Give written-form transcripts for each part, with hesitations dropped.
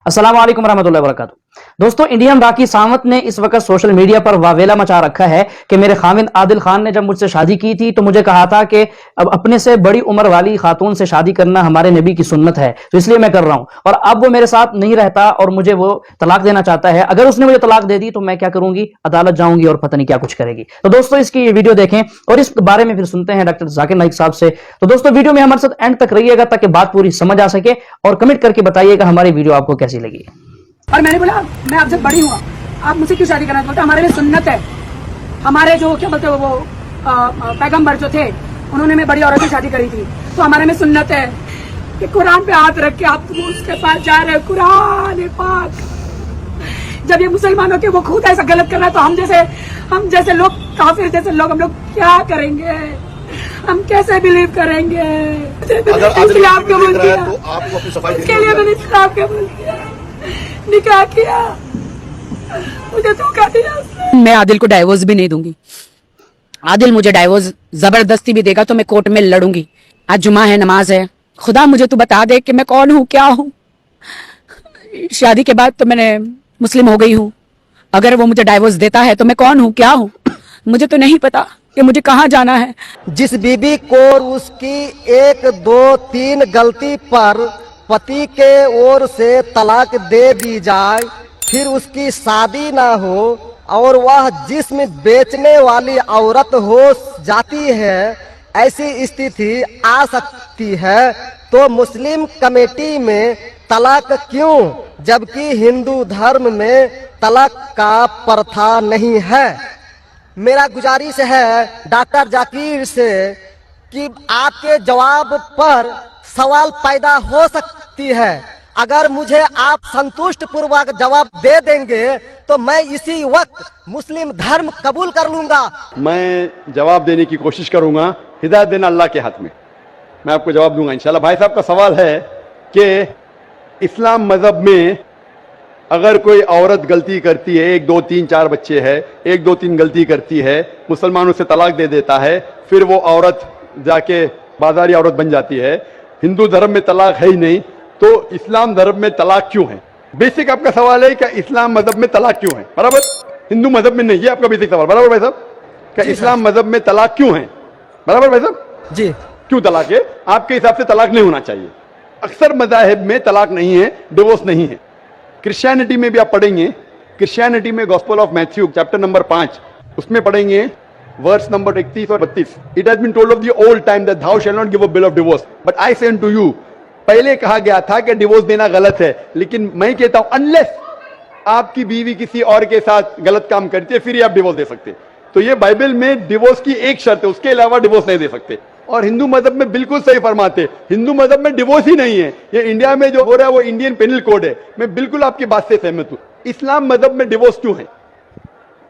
अस्सलाम वालेकुम रहमतुल्लाहि व बरकातुहू। दोस्तों, इंडियन राखी सावंत ने इस वक्त सोशल मीडिया पर वावेला मचा रखा है कि मेरे खाविंद आदिल खान ने जब मुझसे शादी की थी तो मुझे कहा था कि अब अपने से बड़ी उम्र वाली खातून से शादी करना हमारे नबी की सुन्नत है, तो इसलिए मैं कर रहा हूं। और अब वो मेरे साथ नहीं रहता और मुझे वो तलाक देना चाहता है। अगर उसने मुझे तलाक दे दी तो मैं क्या करूंगी? अदालत जाऊंगी और पता नहीं क्या कुछ करेगी। तो दोस्तों, इसकी वीडियो देखें और इस बारे में फिर सुनते हैं डॉक्टर जाकिर नाइक साहब से। तो दोस्तों, वीडियो में हमारे साथ एंड तक रहिएगा ताकि बात पूरी समझ आ सके, और कमेंट करके बताइएगा हमारी वीडियो आपको कैसी लगी। और मैंने बोला मैं आपसे बड़ी हूँ, आप मुझसे क्यों शादी करना? बोलते हमारे लिए सुन्नत है। हमारे जो क्या बोलते वो पैगंबर जो थे उन्होंने मैं बड़ी औरत से शादी करी थी, तो हमारे में सुन्नत है कि कुरान पे हाथ रख के आप उसके पास जा रहे हो। कुरान पाक जब ये मुसलमानों के वो खुद ऐसा गलत कर रहा है तो हम जैसे लोग, काफिर जैसे लोग, हम लोग क्या करेंगे? हम कैसे बिलीव करेंगे? इसलिए आपको बोल दिया, उसके लिए मैंने आपको बोल दिया, निकाह किया, मुझे धोखा दिया उसने। मैं आदिल को डाइवोर्स भी नहीं दूंगी। आदिल मुझे डाइवोर्स जबरदस्ती भी देगा तो मैं कोर्ट में लड़ूंगी। आज जुमा है, नमाज है। खुदा मुझे तू बता दे कि मैं कौन हूँ, क्या हूँ। शादी के बाद तो मैंने मुस्लिम हो गई हूँ। अगर वो मुझे डाइवोर्स देता है तो मैं कौन हूँ, क्या हूँ, मुझे तो नहीं पता कि मुझे कहाँ जाना है। जिस बीबी को उसकी 1, 2, 3 गलती पर पति के ओर से तलाक दे दी जाए, फिर उसकी शादी ना हो और वह जिस्म बेचने वाली औरत हो जाती है, ऐसी स्थिति आ सकती है, तो मुस्लिम कमेटी में तलाक क्यों, जबकि हिंदू धर्म में तलाक का प्रथा नहीं है। मेरा गुजारिश है डॉक्टर जाकिर से कि आपके जवाब पर सवाल पैदा हो सकती है। अगर मुझे आप संतुष्ट पूर्वक जवाब दे देंगे तो मैं इसी वक्त मुस्लिम धर्म कबूल कर लूंगा। मैं जवाब देने की कोशिश करूंगा। हिदायत देना अल्लाह के हाथ में, मैं आपको जवाब दूंगा इंशाल्लाह। भाई साहब का सवाल है कि इस्लाम मजहब में अगर कोई औरत गलती करती है, 1, 2, 3, 4 बच्चे हैं, 1, 2, 3 गलती करती है, मुसलमानों से तलाक दे देता है, फिर वो औरत जाके बाजारी औरत बन जाती है। हिंदू धर्म में तलाक है ही नहीं, तो इस्लाम धर्म में तलाक क्यों है? बेसिक आपका सवाल है कि इस्लाम मजहब में तलाक क्यों है, बराबर? हिंदू मजहब में नहीं, ये आपका बेसिक सवाल, बराबर भाई साहब? क्या इस्लाम मजहब में तलाक क्यों है, बराबर भाई साहब? जी, क्यों तलाक है? आपके हिसाब से तलाक नहीं होना चाहिए। अक्सर मज़ाहिब में तलाक नहीं है, डिवोर्स नहीं है। क्रिश्चियनिटी में भी आप पढ़ेंगे, क्रिश्चियनिटी में gospel of Matthew chapter number 5 उसमें पढ़ेंगे वर्स नंबर 31 और 32। It has been told of the old time that thou shall not give a bill of divorce, but I say unto you। पहले कहा गया था कि डिवोर्स देना गलत है, लेकिन मैं कहता हूं अनलेस आपकी बीवी किसी और के साथ गलत काम करती है फिर ही आप डिवोर्स दे सकते। तो ये बाइबल में डिवोर्स की एक शर्त है, उसके अलावा डिवोर्स नहीं दे सकते। और हिंदू मजहब में बिल्कुल सही फरमाते, हिंदू मजहब में डिवोर्स ही नहीं है। ये इंडिया में जो हो रहा है वो इंडियन पेनल कोड है। मैं बिल्कुल आपकी बात से सहमत हूं। इस्लाम मजहब में डिवोर्स क्यों है?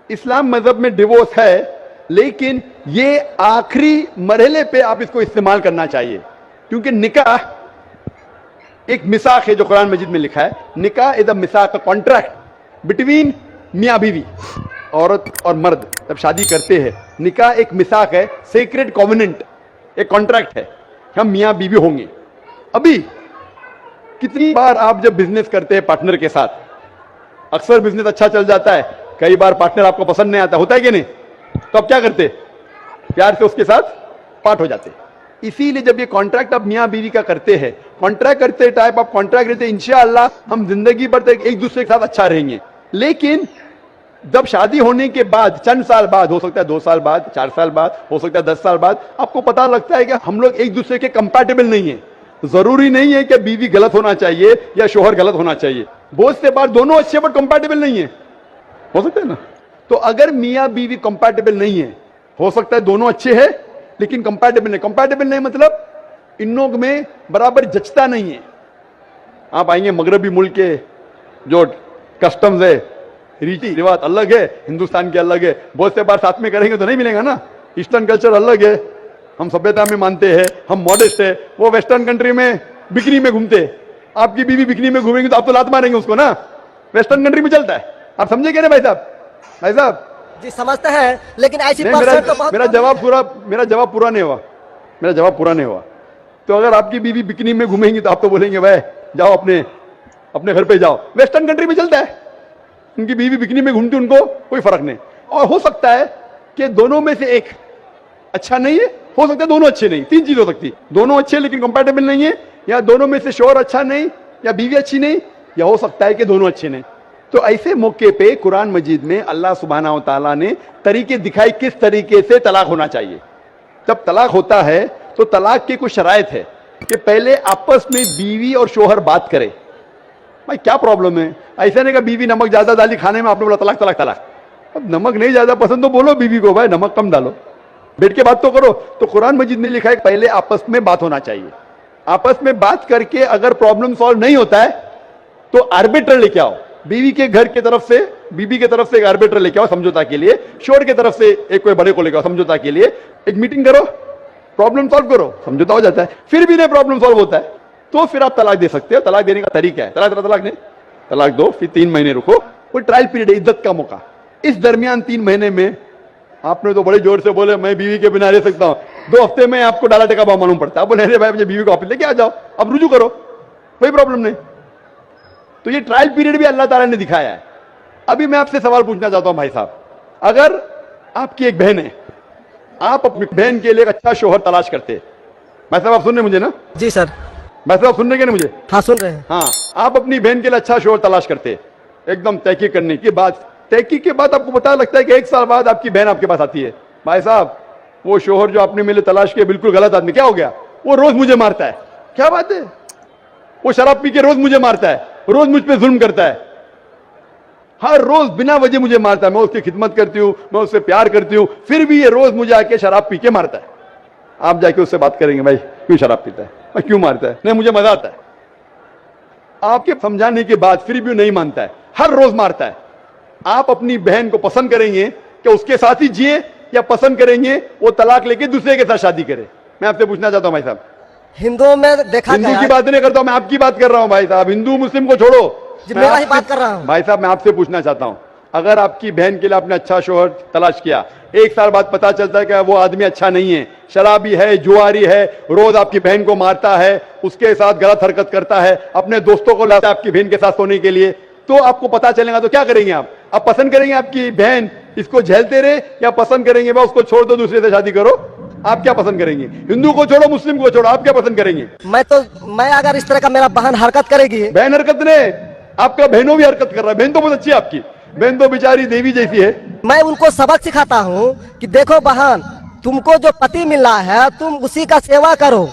इस्लाम मजहब में डिवोर्स है, लेकिन ये आखिरी मरहले पे आप इसको इस्तेमाल करना चाहिए, क्योंकि निकाह एक मिसाक है जो कुरान मजीद में लिखा है। निकाह इज अ मिसाक, कॉन्ट्रैक्ट बिटवीन मियां बीवी, औरत और मर्द जब शादी करते हैं। निकाह एक मिसाक है, सेक्रेड कॉवेनेंट, एक कॉन्ट्रैक्ट है, हम मियां बीवी होंगे। अभी कितनी बार आप जब बिजनेस करते हैं पार्टनर के साथ, अक्सर बिजनेस अच्छा चल जाता है, कई बार पार्टनर आपको पसंद नहीं आता, होता है कि नहीं? तो आप क्या करते? प्यार से उसके साथ पार्ट हो जाते। इसीलिए जब ये कॉन्ट्रैक्ट आप मियां बीवी का करते हैं, कॉन्ट्रैक्ट करते टाइप आप कॉन्ट्रैक्ट रहते, इंशाअल्लाह हम जिंदगी भर तक एक दूसरे के साथ अच्छा रहेंगे। लेकिन जब शादी होने के बाद चंद साल बाद, हो सकता है 2 साल बाद, 4 साल बाद, हो सकता है 10 साल बाद, आपको पता लगता है कि हम लोग एक दूसरे के कंपैटिबल नहीं है। जरूरी नहीं है कि बीवी गलत होना चाहिए या शोहर गलत होना चाहिए, बहुत से बार दोनों अच्छे बट कंपैटिबल नहीं है, हो सकता है ना? तो अगर मियां बीवी कंपैटिबल नहीं है, हो सकता है दोनों अच्छे हैं लेकिन कंपैटिबल नहीं। कंपैटिबल नहीं मतलब इन लोग में बराबर जचता नहीं है। आप आएंगे मगरबी मुल्क के जो कस्टम्स है, रीति रिवाज अलग है, हिंदुस्तान के अलग है, बहुत से बार साथ में करेंगे तो नहीं मिलेगा ना। ईस्टर्न कल्चर अलग है, हम सभ्यता में मानते हैं, हम मॉडेस्ट है। वो वेस्टर्न कंट्री में बिकनी में घूमते, आपकी बीवी बिकनी में घूमेंगे तो आप तो लात मारेंगे उसको ना, वेस्टर्न कंट्री में चलता है। आप समझे क्या ना भाई साहब? भाई साहब जी समझते हैं, लेकिन ऐसी मेरा जवाब पूरा नहीं हुआ। तो अगर आपकी बीवी बिकनी में घूमेंगी तो आप तो बोलेंगे भाई जाओ अपने अपने घर पे जाओ। वेस्टर्न कंट्री में चलता है, उनकी बीवी बिकनी में घूमती, उनको कोई फर्क नहीं। और हो सकता है कि दोनों में से एक अच्छा नहीं है, हो सकता है दोनों अच्छे नहीं, तीन चीज हो सकती है, दोनों अच्छे लेकिन कंपैटिबल नहीं है, या दोनों में से शोहर अच्छा नहीं, या बीवी अच्छी नहीं, या हो सकता है कि दोनों अच्छे नहीं। तो ऐसे मौके पे कुरान मजीद में अल्लाह सुब्हानहू व तआला ने तरीके दिखाए किस तरीके से तलाक होना चाहिए। जब तलाक होता है तो तलाक की कुछ शराइत है कि पहले आपस में बीवी और शोहर बात करें, भाई क्या प्रॉब्लम है। ऐसा नहीं कि बीवी नमक ज्यादा डाली खाने में, आपने बोला तलाक तलाक तलाक। अब नमक नहीं ज्यादा पसंद तो बोलो बीवी को, भाई नमक कम डालो, बैठ के बात तो करो। तो कुरान मजीद में लिखा है पहले आपस में बात होना चाहिए। आपस में बात करके अगर प्रॉब्लम सॉल्व नहीं होता है तो आर्बिटर लेके आओ, बीवी के घर की तरफ से, बीवी की तरफ से एक आर्बिटर लेके आओ समझौता के लिए, शोहर की तरफ से एक कोई बड़े को लेके आओ समझौता के लिए, एक मीटिंग करो, प्रॉब्लम सॉल्व करो, समझौता हो जाता है। फिर भी नहीं प्रॉब्लम सॉल्व होता है तो फिर आप तलाक दे सकते हो। तलाक देने का तरीका है, तलाक नहीं, तलाक दो, फिर 3 महीने रुको, कोई ट्रायल पीरियड है, इज्जत का मौका। इस दरमियान 3 महीने में आपने तो बड़े जोर से बोले मैं बीवी के बिना रह सकता हूं, 2 हफ्ते में आपको डाला टेका भाव मालूम पड़ता है, आप बोले अरे भाई मुझे बीवी को वापस लेके आ जाओ, अब रुजू करो, कोई प्रॉब्लम नहीं। तो ये ट्रायल पीरियड भी अल्लाह ताला ने दिखाया है। अभी मैं आपसे सवाल पूछना चाहता हूं भाई साहब, अगर आपकी एक बहन है, आप अपनी बहन के लिए एक अच्छा शोहर तलाश करते हैं, भाई साहब आप सुन रहे मुझे ना? जी सर। भाई साहब सुन रहे क्या मुझे? हाँ सुन रहे हैं। हाँ, आप अपनी बहन के लिए अच्छा शोहर तलाश करते हैं, एकदम तहकीक करने के बाद, तहकीक के बाद आपको पता लगता है कि 1 साल बाद आपकी बहन आपके पास आती है, भाई साहब वो शोहर जो आपने मेरे तलाश किया बिल्कुल गलत आदमी, क्या हो गया? वो रोज मुझे मारता है। क्या बात है? वो शराब पी के रोज मुझे मारता है, रोज मुझ पे जुल्म करता है, हर रोज बिना वजह मुझे मारता है। मैं उसकी खिदमत करती हूं, मैं उससे प्यार करती हूं, फिर भी ये रोज मुझे आके शराब पी के मारता है। आप जाके उससे बात करेंगे भाई क्यों शराब पीता है और क्यों मारता है? नहीं मुझे मजा आता है। आपके समझाने के बाद फिर भी नहीं मानता है, हर रोज मारता है। आप अपनी बहन को पसंद करेंगे कि उसके साथ ही जिए, या पसंद करेंगे वो तलाक लेके दूसरे के साथ शादी करे? मैं आपसे पूछना चाहता हूं भाई साहब। हिंदुओं में देखा हिंदू गया की बात नहीं करता हूं मैं, आपकी बात कर रहा हूं भाई साहब। हिंदू मुस्लिम को छोड़ो, जी, मैं मेरा ही आपसे- बात कर रहा हूं। भाई साहब मैं आपसे पूछना चाहता हूं, अगर आपकी बहन के लिए आपने अच्छा शोहर तलाश किया, 1 साल बाद पता चलता है कि वो आदमी अच्छा नहीं है, शराबी है, जुआरी है, रोज आपकी बहन को मारता है, उसके साथ गलत हरकत करता है, अपने दोस्तों को लाता है आपकी बहन के साथ सोने के लिए, तो आपको पता चलेगा तो क्या करेंगे आप? पसंद करेंगे आपकी बहन इसको झेलते रहे, या पसंद करेंगे भाई उसको छोड़ दो दूसरे से शादी करो? आप क्या पसंद करेंगे? हिंदू को छोड़ो मुस्लिम को छोड़ो, आप क्या पसंद करेंगे? मैं अगर इस तरह का मेरा बहन हरकत करेगी, बहन हरकत ने, आपका बहनों भी हरकत कर रहा है, बहन तो बहुत अच्छी है आपकी, बहन तो बेचारी देवी जैसी है। मैं उनको सबक सिखाता हूँ कि देखो बहन, तुमको जो पति मिल रहा है तुम उसी का सेवा करो।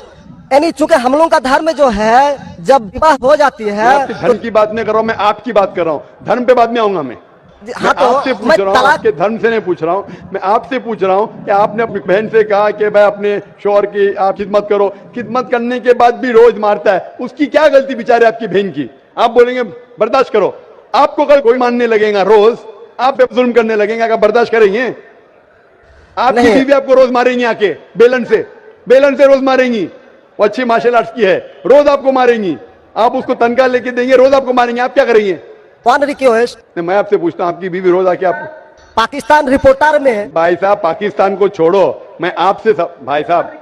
यानी चूंकि हम लोगों का धर्म जो है, जब विवाह हो जाती मैं है आपके धर्म की बात नहीं कर रहा हूं, मैं आपकी बात कर रहा हूं। धर्म पे बाद में आऊंगा मैं। हाँ, मैं आपसे पूछ रहा हूं, आपके धर्म से नहीं पूछ रहा हूं, मैं आपसे पूछ रहा हूं कि आपने अपनी बहन से कहा कि भाई अपने शोहर की आप खिदमत करो, खिदमत करने के बाद भी रोज मारता है, उसकी क्या गलती बेचारे आपकी बहन की? आप बोलेंगे बर्दाश्त करो, आपको कल कोई मानने लगेगा, रोज आप पे जुल्म करने लगेगा, क्या बर्दाश्त करेंगे? आपकी बीवी आपको रोज मारेंगी आके बेलन से रोज मारेंगी, वो अच्छी मार्शल आर्ट्स की है, रोज आपको मारेंगी, आप उसको तनख्वाह लेके देंगे, रोज आपको मारेंगे, आप क्या करेंगे? कौन रिक्वेस्ट? मैं आपसे पूछता हूं, आपकी बीवी रोज आके आप, पाकिस्तान रिपोर्टर में भाई साहब पाकिस्तान को छोड़ो, मैं आपसे भाई साहब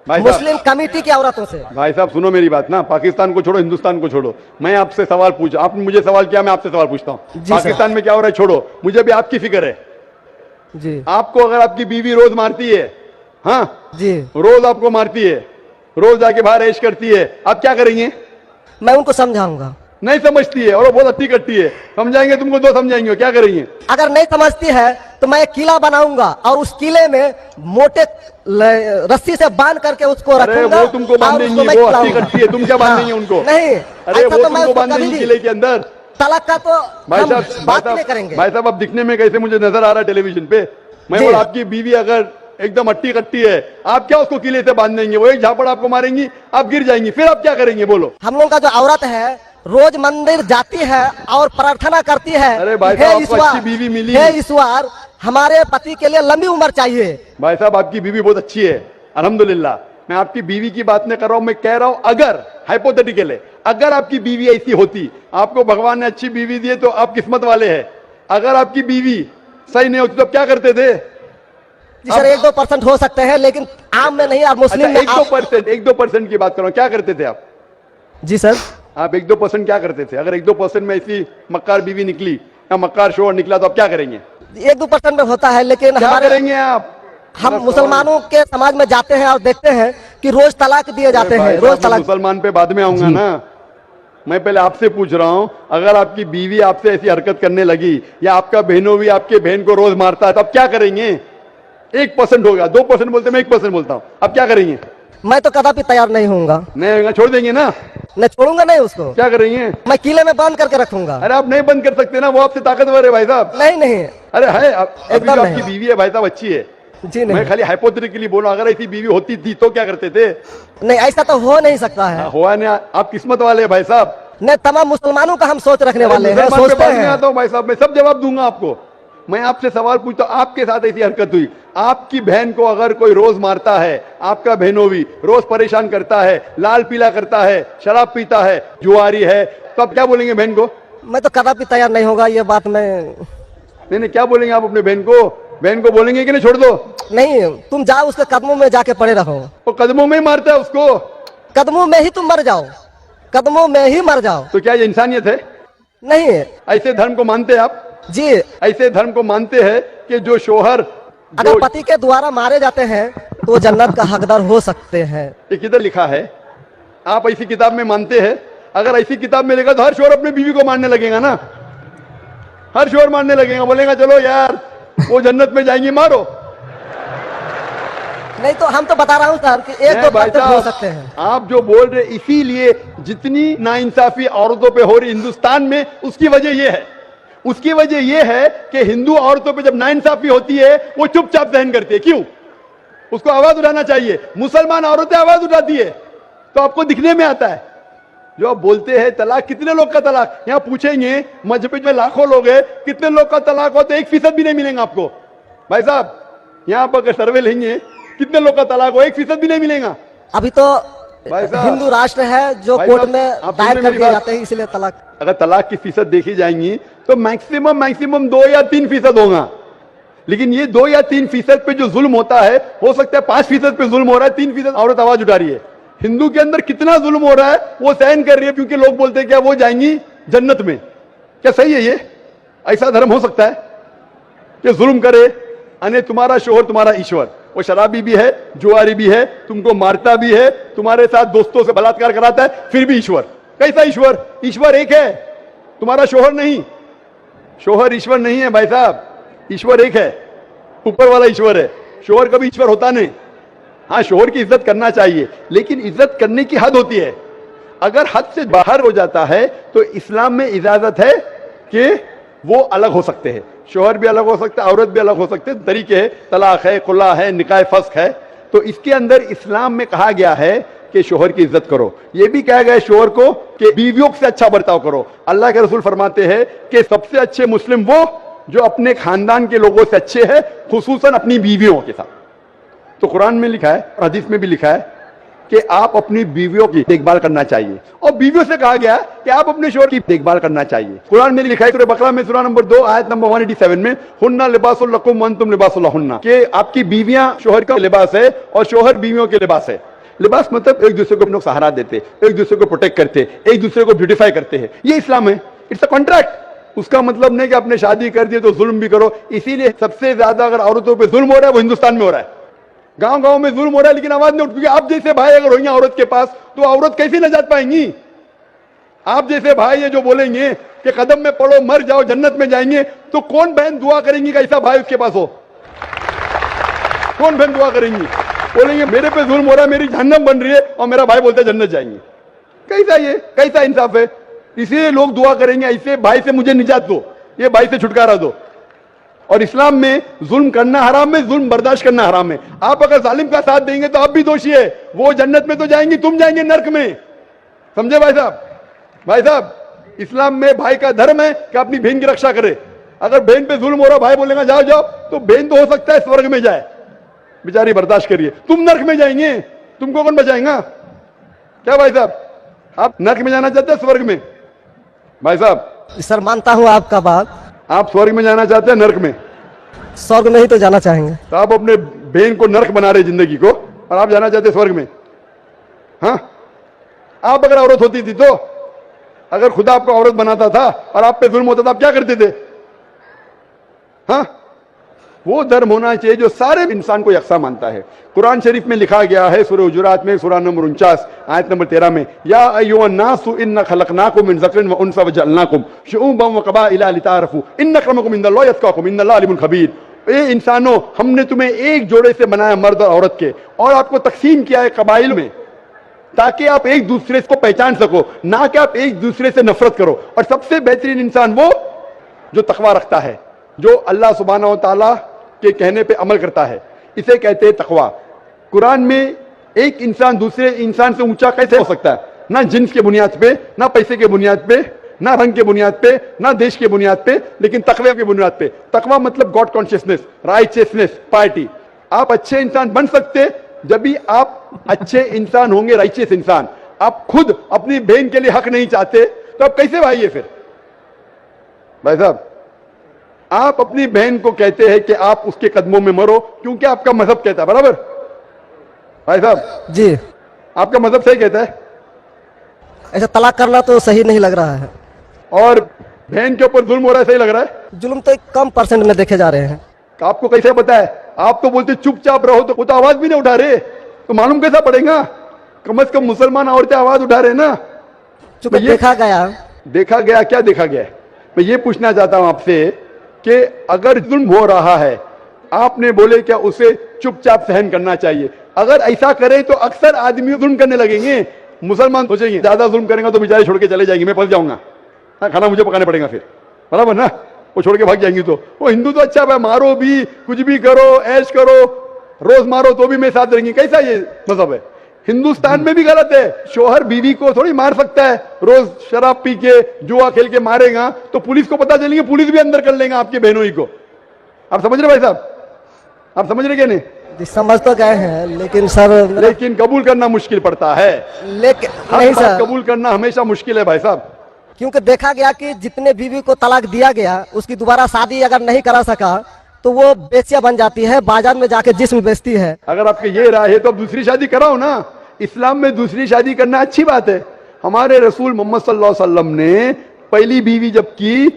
मुस्लिम कमेटी की औरतों से, भाई साहब सुनो मेरी बात ना, पाकिस्तान को छोड़ो, हिंदुस्तान को छोड़ो, मैं आपसे सवाल पूछ, आपने मुझे सवाल किया, मैं आपसे सवाल पूछता हूँ, पाकिस्तान में क्या हो रहा है छोड़ो, मुझे भी आपकी फिक्र है जी। आपको अगर आपकी बीवी रोज मारती है, हाँ जी, रोज आपको मारती है, रोज जाके बाहर ऐश करती है, आप क्या करेंगे? मैं उनको समझाऊंगा। नहीं समझती है और वो बहुत अच्छी करती है, समझाएंगे तुमको, 2 समझाएंगे, क्या करेंगे? अगर नहीं समझती है तो मैं एक किला बनाऊंगा और उस किले में मोटे रस्सी से बांध करके उसको अरे रखूंगा। वो तुमको बांधेंगी, वो अच्छी करती है, तुम क्या बांधेंगे उनको? नहीं, अरे ऐसा वो तो मैं तुमको उसको कभी बांधेंगी भी- किले के अंदर। तलाक का तो भाई हम साहब बात नहीं करेंगे। भाई साहब अब दिखने में कैसे मुझे नजर आ रहा है टेलीविजन पे, मैं जी। बोला आपकी बीवी अगर एकदम अट्टी कट्टी है, आप क्या उसको किले से बांध देंगे? वो एक झापड़ आपको मारेंगी, आप गिर जाएंगी, फिर आप क्या करेंगे बोलो? हम लोग का जो औरत है रोज मंदिर जाती है और प्रार्थना करती है, अरे भाई हे साहब, आपको ईश्वर, अच्छी बीवी मिली। हे ईश्वर हमारे पति के लिए लंबी उम्र चाहिए। भाई साहब आपकी बीवी बहुत अच्छी है, अल्हम्दुलिल्लाह। मैं आपकी बीवी की बात नहीं कर रहा हूं, मैं कह रहा हूं अगर हाइपोथेटिकल है, अगर आपकी बीवी ऐसी होती, आपको भगवान ने अच्छी बीवी दी है तो आप किस्मत वाले हैं, अगर आपकी बीवी सही नहीं होती तो आप क्या करते थे? जी सर 1-2% हो सकते हैं, लेकिन आम में नहीं, और मुस्लिम में 1-2% की बात कर रहा हूं, क्या करते थे आप? जी सर आप 1-2% क्या करते थे? अगर 1-2% में ऐसी मक्कार बीवी निकली या मक्कार शोहर निकला तो आप क्या करेंगे? 1-2% में होता है, लेकिन क्या हमारे करेंगे आप? हम मुसलमानों के समाज में जाते हैं और देखते हैं कि रोज तलाक दिए जाते हैं, रोज मैं तलाक। मुसलमान पे बाद में आऊंगा ना, मैं पहले आपसे पूछ रहा हूं, अगर आपकी बीवी आपसे ऐसी हरकत करने लगी या आपका बहनों भी आपके बहन को रोज मारता है तो आप क्या करेंगे? 1% होगा, 2% बोलते, मैं 1% बोलता हूं, आप क्या करेंगे? मैं तो कदापि तैयार नहीं होऊंगा, नहीं, छोड़ देंगे ना? मैं छोड़ूंगा नहीं उसको। क्या करेंगे? मैं किले में बंद करके रखूंगा। अरे आप नहीं बंद कर सकते ना, वो आपसे ताकतवर है भाई साहब। नहीं नहीं, अरे है, अभी एकदम जो नहीं। आपकी बीवी है भाई साहब अच्छी है, जी मैं नहीं, खाली हाइपोथेटिकली बोल रहा हूं, अगर ऐसी बीवी होती थी तो क्या करते थे? नहीं ऐसा तो हो नहीं सकता है। हुआ नहीं, आप किस्मत वाले हैं भाई साहब। नहीं, तमाम मुसलमानों का हम सोच रखने वाले हैं, मुसलमान पे सोचते बाद में हैं। आता हूं भाई साहब, मैं सब जवाब दूंगा आपको। मैं आपसे सवाल पूछता हूं, आपके साथ ऐसी हरकत हुई, आपकी बहन को अगर कोई रोज मारता है, आपका बहनों भी रोज परेशान करता है, लाल पीला करता है, शराब पीता है, जुआरी है, तो आप क्या बोलेंगे बहन को? मैं तो कदापि तैयार नहीं होगा, ये बात मैं नहीं, क्या बोलेंगे आप अपने बहन को? बहन को बोलेंगे कि नहीं छोड़ दो? नहीं, तुम जाओ उसके कदमों में जाके पड़े रहो, वो कदमों में ही मारता है उसको, कदमों में ही तुम मर जाओ, कदमों में ही मर जाओ। तो क्या ये इंसानियत है? नहीं ऐसे धर्म को मानते हैं आप? जी, ऐसे धर्म को मानते हैं कि जो शोहर अगर पति के द्वारा मारे जाते हैं तो जन्नत का हकदार हो सकते हैं। ये किधर लिखा है? आप ऐसी किताब में मानते हैं? अगर ऐसी किताब में लिखा तो हर शोहर अपनी बीवी को मारने लगेगा ना, हर शोहर मारने लगेगा, बोलेगा चलो यार वो जन्नत में जाएंगी, मारो। नहीं तो हम तो बता रहा हूँ सर कि नहीं 1-2% हो सकते हैं। आप जो बोल रहे, इसीलिए जितनी नाइंसाफी औरतों पे हो रही हिंदुस्तान में, उसकी वजह यह है, उसकी वजह यह है कि हिंदू औरतों पे जब नाइंसाफी होती है वो चुपचाप सहन करती है। क्यों? उसको आवाज उठाना चाहिए। मुसलमान औरतें आवाज उठाती है तो आपको दिखने में आता है। जो आप बोलते हैं तलाक, कितने लोग का तलाक, यहां पूछेंगे मजहब में लाखों लोग हैं, कितने लोग का तलाक होता है? 1% भी नहीं मिलेगा आपको भाई साहब। यहां पर अगर सर्वे लेंगे कितने लोग का तलाक हो, 1% भी नहीं मिलेगा। अभी तो भाई साहब, हिंदू राष्ट्र है जो भाई कोर्ट साहब, में आप दायर सुन कर मेरी दिए बात। जाते हैं, इसलिए तलाक। अगर तलाक की फीसद देखी जाएंगी तो मैक्सिमम 2 या 3% होगा, लेकिन ये 2 या 3% पे जो जुल्म होता है, हो सकता है 5% पे जुल्म हो रहा है, 3% औरत आवाज उठा रही है। हिंदू के अंदर कितना जुल्म हो रहा है वो सहन कर रही है, क्योंकि लोग बोलते हैं क्या वो जाएंगी जन्नत में। क्या सही है ये? ऐसा धर्म हो सकता है कि जुल्म करे? अने तुम्हारा शोहर तुम्हारा ईश्वर, वो शराबी भी है, जुआरी भी है, तुमको मारता भी है, तुम्हारे साथ दोस्तों से बलात्कार कराता है, फिर भी ईश्वर। कैसा ईश्वर? ईश्वर एक है, तुम्हारा शोहर नहीं। शोहर ईश्वर नहीं है भाई साहब, ईश्वर एक है, ऊपर वाला ईश्वर है। शोहर कभी ईश्वर होता नहीं। हाँ, शोहर की इज्जत करना चाहिए, लेकिन इज्जत करने की हद होती है। अगर हद से बाहर हो जाता है तो इस्लाम में इजाजत है कि वो अलग हो सकते हैं, शोहर भी अलग हो सकता है, औरत भी अलग हो सकते हैं, तरीके हैं, तलाक है, खुला है, निकाह फस्ख है। तो इसके अंदर इस्लाम में कहा गया है कि शोहर की इज्जत करो। यह भी कहा गया है शोहर को कि बीवियों से अच्छा बर्ताव करो। अल्लाह के रसूल फरमाते हैं कि सबसे अच्छे मुस्लिम वो जो अपने खानदान के लोगों से अच्छे हैं, खुसूसन अपनी बीवियों के साथ। तो कुरान में लिखा है और हदीस में भी लिखा है कि आप अपनी बीवियों की देखभाल करना चाहिए, और बीवियों से कहा गया कि आप अपने शोहर की देखभाल करना चाहिए। कुरान में लिखा है सूरह बकरा में सूरह नंबर 2 आयत नंबर 187 में, हुन्ना लिबासुल लकुम व अंतुम लिबासुल लहुन्ना, कि आपकी बीवियां शोहर का लिबास है और शोहर बीवियों के लिबास है। लिबास मतलब एक दूसरे को अपने सहारा देते, एक दूसरे को प्रोटेक्ट करते, एक दूसरे को ब्यूटिफाई करते हैं, ये इस्लाम है। It's a contract. उसका मतलब नहीं कि आपने शादी कर दी तो जुल्म भी करो। इसीलिए सबसे ज्यादा अगर औरतों पर जुल्म हो रहा है वो हिंदुस्तान में हो रहा है। गांव गांव में जुल्म हो रहा है लेकिन आवाज नहीं उठती। आप जैसे भाई अगर होंगे औरत के पास तो औरत कैसे नजात पाएंगी? आप जैसे भाई ये जो बोलेंगे कि कदम में पड़ो मर जाओ जन्नत में जाएंगे, तो कौन बहन दुआ करेंगी कि ऐसा भाई उसके पास हो? कौन बहन दुआ करेंगी? बोलेंगे मेरे पे जुल्म हो रहा है, मेरी जहन्नम बन रही है, और मेरा भाई बोलता है जन्नत जाएंगे। कैसा ये, कैसा इंसाफ है? इसलिए लोग दुआ करेंगे ऐसे भाई से मुझे निजात दो, ये भाई से छुटकारा दो। और इस्लाम में जुल्म करना हराम है, जुल्म बर्दाश्त करना हराम है। आप अगर जालिम का साथ देंगे तो आप भी दोषी है। वो जन्नत में तो जाएंगी, तुम जाएंगे नर्क में। समझे भाई साहब? भाई साहब, इस्लाम में भाई का धर्म है कि अपनी बहन की रक्षा करे। अगर बहन पे जुल्म हो रहा, भाई बोलेगा जाओ जाओ, तो बहन तो हो सकता है स्वर्ग में जाए, बेचारी बर्दाश्त करिए। तुम नर्क में जाएंगे, तुमको कौन बचाएगा? क्या भाई साहब, आप नर्क में जाना चाहते हैं स्वर्ग में? भाई साहब सर मानता हूँ आपका बात, आप स्वर्ग में जाना चाहते हैं नर्क में? स्वर्ग में ही तो जाना चाहेंगे। तो आप अपने बहन को नर्क बना रहे जिंदगी को, और आप जाना चाहते स्वर्ग में? हाँ, आप अगर औरत होती थी तो अगर खुदा आपको औरत बनाता था और आप पे जुल्म होता था, आप क्या करते थे? हाँ, वो धर्म होना चाहिए जो सारे इंसान को यकसा मानता है। कुरान शरीफ में लिखा गया है, सूरह हुजुरात में सूरह नंबर 49 आयत नंबर 13 में, या अय्युहन्नासु इन्ना खलकनाकुम मिन ज़करिन व उन्सा व जअलनाकुम शुऊबन व क़बाइला लिताअरफू इन्न अक्रमकुम इंदल्लाहि अत्क़ाकुम इन्नल्लाह अलीमुन खबीर। ए इंसानों, हमने तुम्हें एक जोड़े से बनाया, मर्द और औरत के, और आपको तकसीम किया है कबाइल में, ताकि आप एक दूसरे को पहचान सको, ना कि आप एक दूसरे से नफरत करो। और सबसे बेहतरीन इंसान वो जो तकवा रखता है, जो अल्लाह सुब्हानहू व तआला के कहने पे अमल करता है, इसे कहते हैं तकवा। कुरान में एक इंसान दूसरे इंसान से ऊंचा कैसे हो सकता है? ना जिन्स के बुनियाद पे, ना पैसे के बुनियाद पे, ना रंग के बुनियाद पे, ना देश के बुनियाद पे, लेकिन तकवे के बुनियाद पे। तकवा मतलब गॉड कॉन्शियसनेस, राइचियसनेस, पार्टी। आप अच्छे इंसान बन सकते जब भी आप अच्छे इंसान होंगे, राइचियस इंसान। आप खुद अपनी बहन के लिए हक नहीं चाहते तो आप कैसे भाई? फिर भाई साहब, आप अपनी बहन को कहते हैं कि आप उसके कदमों में मरो क्योंकि आपका मजहब कहता है, बराबर भाई साहब? जी, आपका मजहब सही कहता है। ऐसा तलाक करना तो सही नहीं लग रहा है। और बहन के ऊपर जुल्म हो रहा है, सही लग रहा है? जुल्म तो एक कम परसेंट में देखे जा रहे हैं। आपको कैसे पता है? आप तो बोलते चुपचाप रहो, तो वो तो आवाज भी नहीं उठा रहे, तो मालूम कैसा पड़ेगा? कम से कम मुसलमान औरतें आवाज उठा रहे ना। चूंकि देखा गया क्या देखा गया है? मैं ये पूछना चाहता हूं आपसे कि अगर जुल्म हो रहा है, आपने बोले क्या उसे चुपचाप सहन करना चाहिए? अगर ऐसा करें तो अक्सर आदमी जुल्म करने लगेंगे। मुसलमान सोचेंगे ज्यादा जुल्म करेंगे तो बेचारे छोड़ के चले जाएंगे, मैं फंस जाऊंगा, हाँ, खाना मुझे पकाने पड़ेगा फिर, बराबर ना? वो छोड़ के भाग जाएंगी। तो वो हिंदू तो अच्छा है, मारो भी, कुछ भी करो, ऐश करो, रोज मारो तो भी मैं साथ रहेंगी। कैसा ये मजहब है? हिंदुस्तान में भी गलत है। शोहर बीवी को थोड़ी मार सकता है, रोज शराब पी के जुआ खेल के मारेगा तो पुलिस को पता चलेंगे, पुलिस भी अंदर कर लेगा आपके बहनों ही को। आप समझ रहे भाई साहब? आप समझ रहे क्या? नहीं समझ तो गए हैं, लेकिन सर, लेकिन कबूल करना मुश्किल पड़ता है। लेकिन हर नहीं बात सर, कबूल करना हमेशा मुश्किल है भाई साहब। क्योंकि देखा गया कि जितने बीवी को तलाक दिया गया, उसकी दोबारा शादी अगर नहीं करा सका तो वो बेचिया बन जाती है, बाजार में जाके जिस्म बेचती है। अगर आपके ये राय है तो अब दूसरी शादी कराओ ना। इस्लाम में दूसरी शादी करना अच्छी बात है। हमारे रसूल मोहम्मद सल्लल्लाहु अलैहि वसल्लम ने पहली बीवी जब की,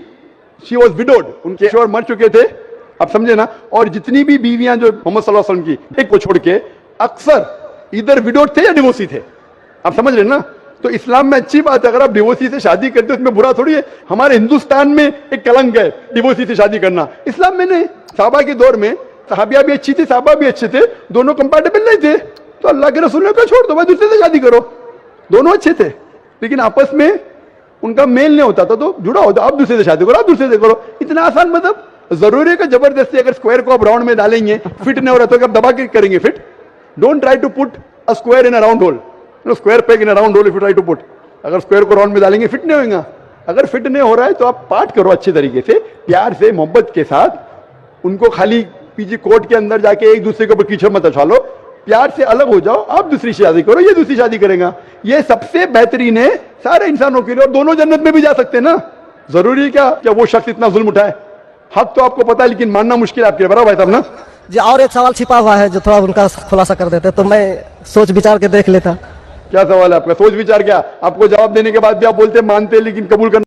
शी वॉज विडोड, उनके शोहर मर चुके थे, आप समझे ना? और जितनी भी बीवियां जो मोहम्मद सल्लल्लाहु अलैहि वसल्लम की, एक को छोड़ के अक्सर इधर विडोड थे या डिवोर्सी थे, आप समझ रहे ना? तो इस्लाम में अच्छी बात है। अगर आप डिवोर्सी से शादी करते हो उसमें बुरा थोड़ी है। हमारे हिंदुस्तान में एक कलंक है डिवोर्सी से शादी करना, इस्लाम में नहीं। सहाबा के दौर में सहाबिया भी अच्छी थी, सहाबा भी अच्छे थे, दोनों कंपैटिबल नहीं थे, तो अल्लाह के रसूल ने कहा छोड़ दो भाई, दूसरे से शादी करो। दोनों अच्छे थे लेकिन आपस में उनका मेल नहीं होता था, तो जुड़ा होता, आप दूसरे से शादी करो, आप दूसरे से करो। इतना आसान मतलब जरूरी है कि जबरदस्ती अगर स्क्वायर को आप राउंड में डालेंगे, फिट नहीं हो रहा तो आप दबा के करेंगे fit? Don't try to put a square in a round hole, square peg in a round hole if you try to put. अगर स्क्वायर को राउंड में डालेंगे फिट नहीं होगा। अगर फिट नहीं हो रहा है तो आप पार्ट करो अच्छे तरीके से, प्यार से, मोहब्बत के साथ। उनको खाली पीजी कोर्ट के अंदर जाके एक दूसरे के ऊपर कीचड़ मत उछालो, प्यार से अलग हो जाओ, आप दूसरी शादी करो, ये दूसरी शादी करेगा। ये सबसे बेहतरीन है सारे इंसानों के लिए, और दोनों जन्नत में भी जा सकते हैं ना। जरूरी क्या वो शख्स इतना जुल्म उठाए? हक तो आपको पता है लेकिन मानना मुश्किल है आपके, बराबर भाई साहब ना? जी, और एक सवाल छिपा हुआ है जो थोड़ा उनका खुलासा कर देते तो मैं सोच विचार के देख लेता। क्या सवाल है आपका? सोच विचार क्या? आपको जवाब देने के बाद भी आप बोलते मानते लेकिन कबूल करना